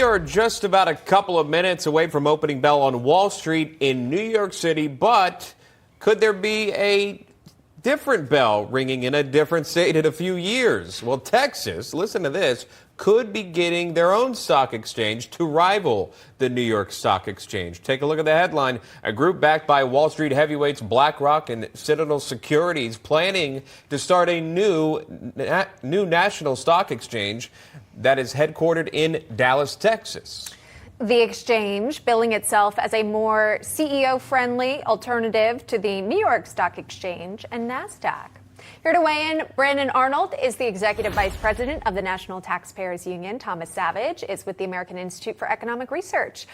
We are just about a couple of minutes away from opening bell on Wall Street in New York City, but could there be a different bell ringing in a different state in a few years? Well, Texas, listen to this, could be getting their own stock exchange to rival the New York Stock Exchange. Take a look at the headline. A group backed by Wall Street heavyweights BlackRock and Citadel Securities planning to start a new national stock exchange that is headquartered in Dallas, Texas. The exchange billing itself as a more CEO-friendly alternative to the New York Stock Exchange and NASDAQ. Here to weigh in, Brandon Arnold is the Executive Vice President of the National Taxpayers Union. Thomas Savage is with the American Institute for Economic Research.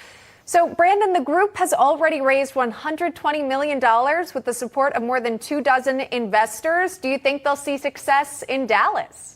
So, Brandon, the group has already raised $120 million with the support of more than 24 investors. Do you think they'll see success in Dallas?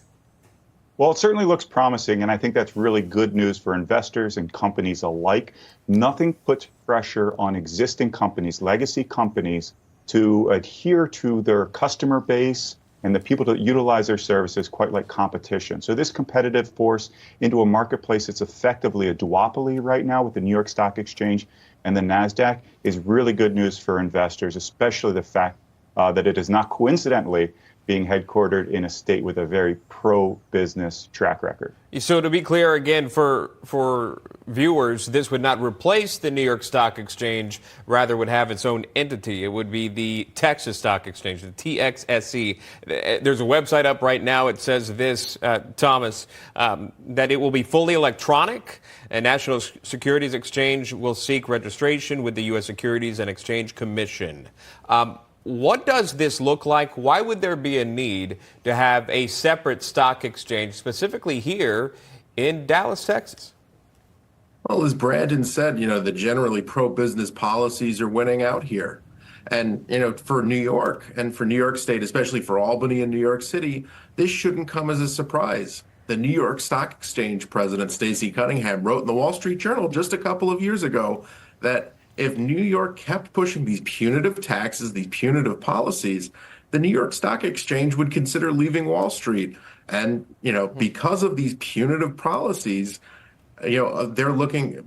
Well, it certainly looks promising, and I think that's really good news for investors and companies alike. Nothing puts pressure on existing companies, legacy companies, to adhere to their customer base and the people that utilize their services quite like competition. So this competitive force into a marketplace that's effectively a duopoly right now with the New York Stock Exchange and the NASDAQ is really good news for investors, especially the fact that it is not coincidentally being headquartered in a state with a very pro-business track record. So to be clear again for viewers, this would not replace the New York Stock Exchange, rather would have its own entity. It would be the Texas Stock Exchange, the TXSE. There's a website up right now. It says this, Thomas, that it will be fully electronic. A National Securities Exchange will seek registration with the U.S. Securities and Exchange Commission. What does this look like? Why would there be a need to have a separate stock exchange, specifically here in Dallas, Texas? Well, as Brandon said, the generally pro-business policies are winning out here. And, for New York and for New York State, especially for Albany and New York City, this shouldn't come as a surprise. The New York Stock Exchange president, Stacey Cunningham, wrote in the Wall Street Journal just a couple of years ago that if New York kept pushing these punitive taxes, these punitive policies, the New York Stock Exchange would consider leaving Wall Street. And, because of these punitive policies,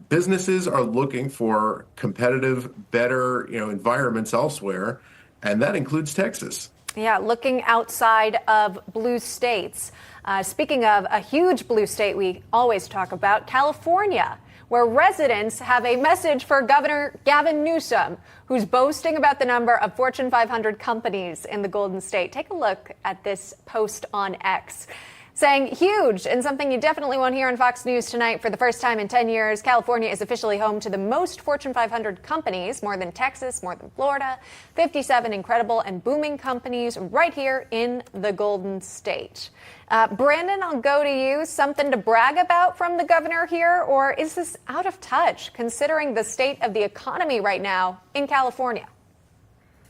businesses are looking for competitive, better, environments elsewhere. And that includes Texas. Yeah, looking outside of blue states. Speaking of a huge blue state we always talk about, California, where residents have a message for Governor Gavin Newsom, who's boasting about the number of Fortune 500 companies in the Golden State. Take a look at this post on X. Saying huge, and something you definitely won't hear on Fox News tonight. For the first time in 10 years, California is officially home to the most Fortune 500 companies, more than Texas, more than Florida, 57 incredible and booming companies right here in the Golden State. Brandon, I'll go to you. Something to brag about from the governor here, or is this out of touch, considering the state of the economy right now in California?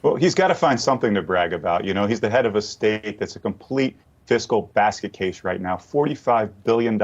Well, he's got to find something to brag about. He's the head of a state that's a complete fiscal basket case right now, $45 billion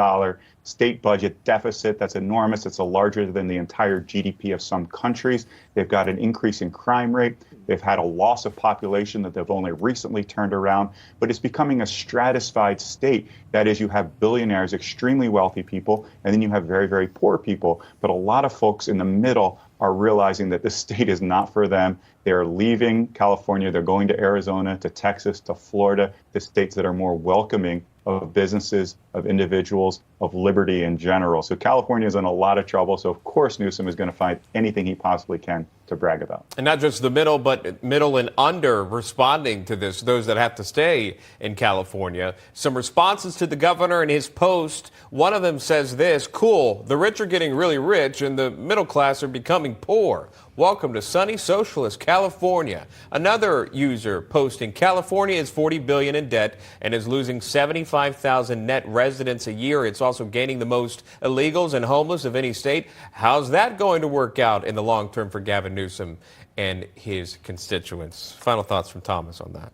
state budget deficit. That's enormous. It's larger than the entire GDP of some countries. They've got an increase in crime rate. They've had a loss of population that they've only recently turned around. But it's becoming a stratified state. That is, you have billionaires, extremely wealthy people, and then you have very, very poor people. But a lot of folks in the middle are realizing that this state is not for them. They're leaving California. They're going to Arizona, to Texas, to Florida, the states that are more welcoming of businesses, of individuals, of liberty in general. So California is in a lot of trouble. So, of course, Newsom is going to find anything he possibly can to brag about. And not just the middle, but middle and under responding to this, those that have to stay in California. Some responses to the governor and his post. One of them says this: cool, the rich are getting really rich and the middle class are becoming poor. Welcome to sunny socialist California. Another user posting, California is $40 billion in debt and is losing 75,000 net residents a year. It's also gaining the most illegals and homeless of any state. How's that going to work out in the long term for Gavin Newsom and his constituents? Final thoughts from Thomas on that.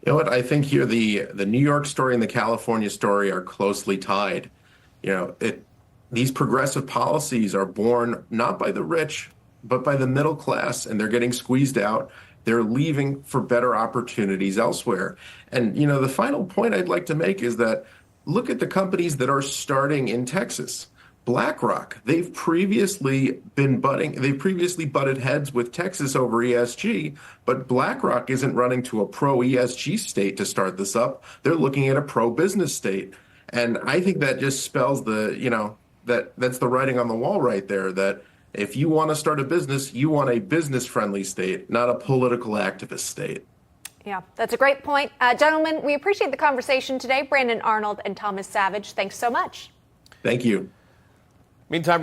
You know what? I think here the New York story and the California story are closely tied. These progressive policies are born not by the rich, but by the middle class, and they're getting squeezed out. They're leaving for better opportunities elsewhere. And, the final point I'd like to make is that look at the companies that are starting in Texas. BlackRock, they've previously butted heads with Texas over ESG, but BlackRock isn't running to a pro ESG state to start this up. They're looking at a pro business state. And I think that just spells that's the writing on the wall right there, that if you want to start a business, you want a business friendly state, not a political activist state. Yeah, that's a great point. Gentlemen, we appreciate the conversation today. Brandon Arnold and Thomas Savage, thanks so much. Thank you. Meantime,